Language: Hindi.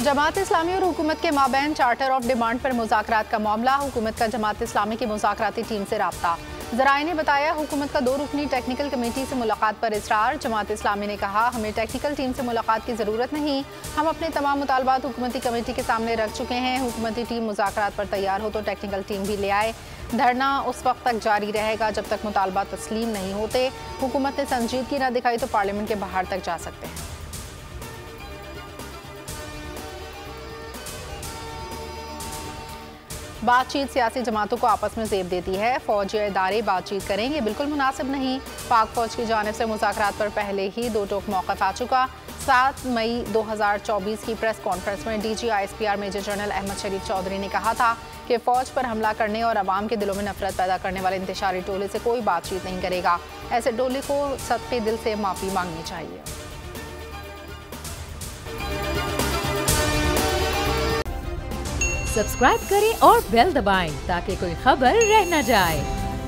जमात इस्लामी और हुकूमत के माबैन चार्टर ऑफ डिमांड पर मुज़ाकरात का मामला। हुकूमत का जमात इस्लामी की मुज़ाकराती टीम से राब्ता। ज़राए ने बताया, हुकूमत का 2 रुकनी टेक्निकल कमेटी से मुलाकात पर इसरार। जमात इस्लामी ने कहा, हमें टेक्निकल टीम से मुलाकात की ज़रूरत नहीं, हम अपने तमाम मुतालबात हुकूमती कमेटी के सामने रख चुके हैं। हुकूमती टीम मुज़ाकरात पर तैयार हो तो टेक्निकल टीम भी ले आए। धरना उस वक्त तक जारी रहेगा जब तक मुतालबात तस्लीम नहीं होते। हुकूमत ने संजीदगी न दिखाई तो पार्लियामेंट के बाहर तक जा सकते हैं। बातचीत सियासी जमातों को आपस में ज़ेब देती है। फौज या इदारे बातचीत करें, ये बिल्कुल मुनासिब नहीं। पाक फौज की जानिब से मुज़ाकरात पर पहले ही 2 टोक मौक़िफ़ आ चुका। 7 मई 2024 की प्रेस कॉन्फ्रेंस में DG ISPR major general Ahmed Sharif Chaudhry ने कहा था कि फ़ौज पर हमला करने और अवाम के दिलों में नफरत पैदा करने वाले इंतशारी टोले से कोई बातचीत नहीं करेगा। ऐसे टोले को सच्चे दिल से माफ़ी मांगनी चाहिए। सब्सक्राइब करें और बेल दबाएं ताकि कोई खबर रह न जाए।